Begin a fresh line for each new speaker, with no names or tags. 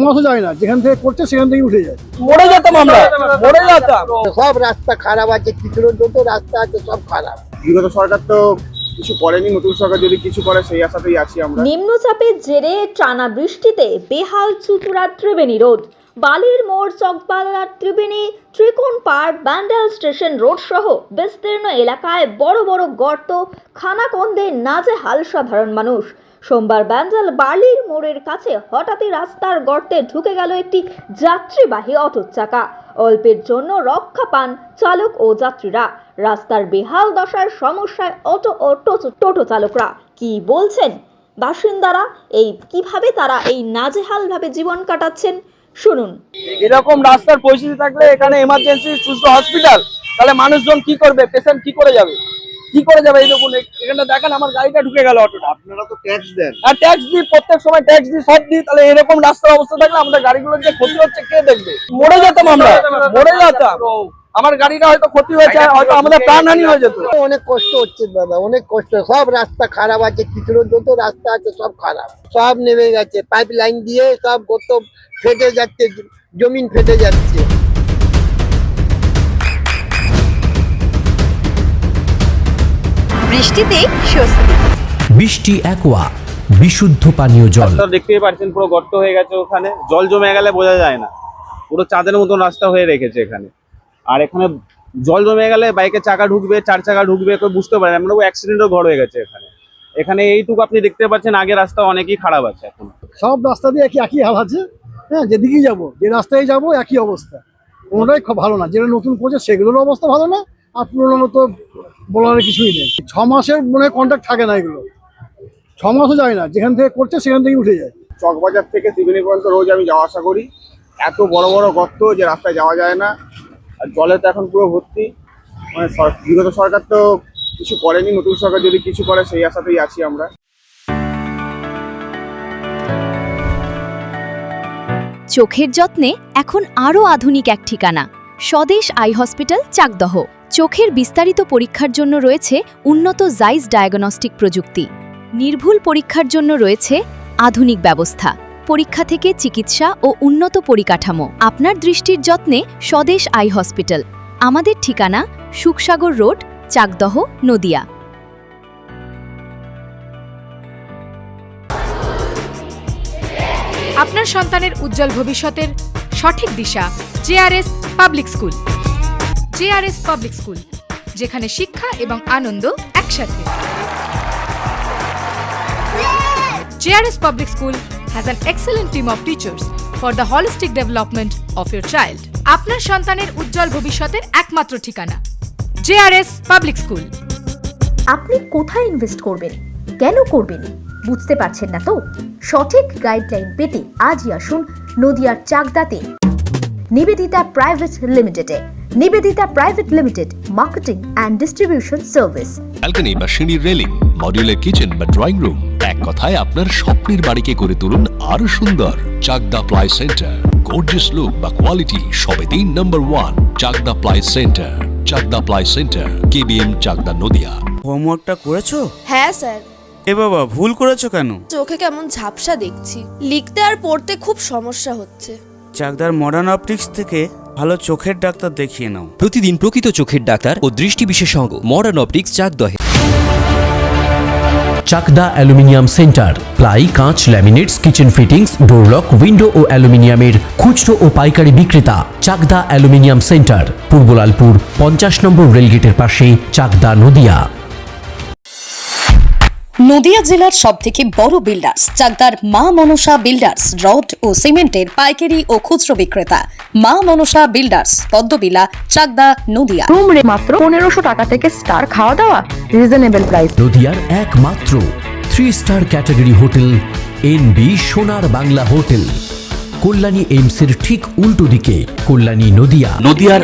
মাসও যায় না, যেখান থেকে করছে সেখান থেকে উঠে যায়।
মরে যেতাম আমরা, মরে যেতাম।
সব রাস্তা খারাপ আছে, কিছুর যত রাস্তা আছে সব খারাপ।
বিগত সরকার তো কিছু করেনি, নতুন সরকার যদি কিছু করে সেই আশাতেই আছি আমরা।
নিম্নচাপের জেরে টানা বৃষ্টিতে বেহাল চুচুড়া ত্রিবেণী রোড, বালির মোড়, চকবাজার, ত্রিবেণী, ত্রিকোণ পার্ক, ব্যান্ডেল স্টেশন রোড সহ বিস্তীর্ণ এলাকায় বড় বড় গর্ত, খানাখন্দে নাজেহাল সাধারণ মানুষ। সোমবার ব্যান্ডেল বালির মোড়ের কাছে হঠাৎই রাস্তার গর্তে ঢুকে গেল একটি যাত্রীবাহী অটোর চাকা। অল্পের জন্য রক্ষা পান চালক ও যাত্রীরা। রাস্তার বেহাল দশার সমস্যায় অটো ও টোটো চালকরা কি বলছেন বাসিন্দারা, কিভাবে তারা এই নাজেহালভাবে জীবন কাটাচ্ছেন শুনুন।
এরকম রাস্তার পরিস্থিতি থাকলে এখানে এমার্জেন্সি সুস্থ হসপিটাল, তাহলে মানুষজন কি করবে? পেশেন্ট কি করে যাবে? এই দেখুন এখানে দেখেন আমার গাড়িটা ঢুকে গেল অটোটা।
আপনারা তো ট্যাক্স দেন।
আর ট্যাক্স দিই, প্রত্যেক সময় ট্যাক্স দিই, সব দিই, তাহলে এরকম রাস্তার অবস্থা থাকলে আমাদের গাড়িগুলোর যে ক্ষতি হচ্ছে কে দেখবে? মরে যেতাম আমরা, মরে যেতাম। আমার গাড়িটা হয়তো ক্ষতি হয়েছে, হয়তো আমাদের প্রাণহানি হয়ে যেত।
অনেক কষ্ট হচ্ছে দাদা, অনেক কষ্ট। সব রাস্তা খারাপ আছে, কিছুর যত রাস্তা আছে সব খারাপ, সব নেমে গেছে। পাইপ লাইন দিয়ে সব গর্ত ফেটে যাচ্ছে, জমিন ফেটে যাচ্ছে।
বৃষ্টিতে স্বস্তি।
বৃষ্টি অ্যাকোয়া বিশুদ্ধ পানীয় জল।
রাস্তা দেখতেই পাচ্ছেন পুরো গর্ত হয়ে গেছে, ওখানে জল জমে গেলে বোঝা যায় না, পুরো চাঁদের মতন রাস্তা হয়ে রেখেছে এখানে। আর এখানে জল জমে গেলে বাইকের চাকা ঢুকবে, চার চাকা ঢুকবে, কেউ বুঝতে পারে না, মানে অ্যাক্সিডেন্টও ঘর হয়ে গেছে এখানে এইটুকু আপনি দেখতে পাচ্ছেন। আগে রাস্তা অনেকই খারাপ আছে, এখন
সব রাস্তা দিয়ে একই হাল আছে। হ্যাঁ, যেদিকেই যাবো, যে রাস্তায় যাবো একই অবস্থা, কোনোটাই খুব ভালো না। যেটা নতুন করছে সেগুলোর অবস্থা ভালো না, আর পুরোনো তো বলার কিছুই নেই। 6 মাসের মনে কন্ট্রাক্ট থাকে না, এগুলো 6 মাসও যায় না, যেখান থেকে করছে সেখান থেকে উঠে যায়।
চকবাজার থেকে ত্রিবেণী পর্যন্ত রোজ আমি যাওয়া আসা করি, এত বড় বড় গর্ত যে রাস্তায় যাওয়া যায় না। আর জলে তো এখন পুরো ভর্তি। মানে বিগত সরকার তো কিছু করেনি, নতুন সরকার যদি কিছু করে সেই আশাতেই আছি আমরা।
চোখের যত্নে এখন আরও আধুনিক এক ঠিকানা, স্বদেশ আই হসপিটাল, চাকদহ। চোখের বিস্তারিত পরীক্ষার জন্য রয়েছে উন্নত জাইস ডায়াগনস্টিক প্রযুক্তি। নির্ভুল পরীক্ষার জন্য রয়েছে আধুনিক ব্যবস্থা, পরীক্ষা থেকে চিকিৎসা ও উন্নত পরিকাঠামো। আপনার দৃষ্টির যত্নে স্বদেশ আই হসপিটাল। আমাদের ঠিকানা সুখসাগর রোড, চাকদহ, নদিয়া।
আপনার সন্তানের উজ্জ্বল ভবিষ্যতের সঠিক দিশা JRS public school. JRS public school, যেখানে শিক্ষা এবং আনন্দ একসাথে। JRS public school has an excellent team of teachers for the holistic development of your child. আপনার সন্তানের উজ্জ্বল ভবিষ্যতের একমাত্র ঠিকানা জেআরএস পাবলিক স্কুল।
আপনি কোথায় ইনভেস্ট করবেন, কেন করবেন বুঝতে পারছেন না তো? সঠিক গাইডলাইন পেতে আজই আসুন নদিয়ার চাকদাতে নিবেদিতা প্রাইভেট লিমিটেডে। Nivedita private limited, marketing and distribution service.
Balcony বা সিঁড়ির রেলিং, মডিউলার কিচেন বা ড্রয়িং রুম, এক কথায় আপনার স্বপ্নের বাড়িকে করে তুলুন আরো সুন্দর। Chakdah ply centre, gorgeous look বা কোয়ালিটি সবেতেই number 1। Chakdah ply centre, Chakdah ply centre, KBM, Chakdah, Nadia.
হোমওয়ার্কটা করেছো?
হ্যাঁ স্যার।
এ বাবা, ভুল করেছো কেন?
চোখে কেমন ঝাপসা দেখছি, লিখতে আর পড়তে খুব সমস্যা হচ্ছে।
চাকদার মডার্ন অপটিক্স থেকে ভালো চোখের ডাক্তার দেখিয়ে নাও।
প্রতিদিন প্রকৃত চোখের ডাক্তার ও দৃষ্টি বিশেষজ্ঞ মডার্ন অপটিক্স, চাকদহে। চাকদা অ্যালুমিনিয়াম সেন্টার, প্লাই, কাঁচ, laminates, kitchen fittings, door lock, window ও অ্যালুমিনিয়ামের খুচরো ও পাইকারি বিক্রেতা। চাকদা অ্যালুমিনিয়াম সেন্টার, পূর্ব লালপুর 50 নম্বর রেলগেটের পাশে, চাকদা, নদিয়া।
নদিয়া জেলার সবথেকে বড় বিল্ডার্স চাকদার মা মনসা বিল্ডার্স, রড ও সিমেন্টের পাইকারি ও খুচরো বিক্রেতা। মা মনসা বিল্ডার্স, পদ্মবিলা, চাকদা, নদিয়া।
রুম রে মাত্র 1500 টাকা থেকে স্টার, খাওয়া দাওয়া রিজনেবল প্রাইস।
নদিয়ার একমাত্র 3 স্টার ক্যাটাগরি হোটেল এনবি সোনার বাংলা হোটেল, কল্যাণী এইমসের ঠিক উল্টো দিকে, কল্যাণী, নদিয়া।
নদিয়ার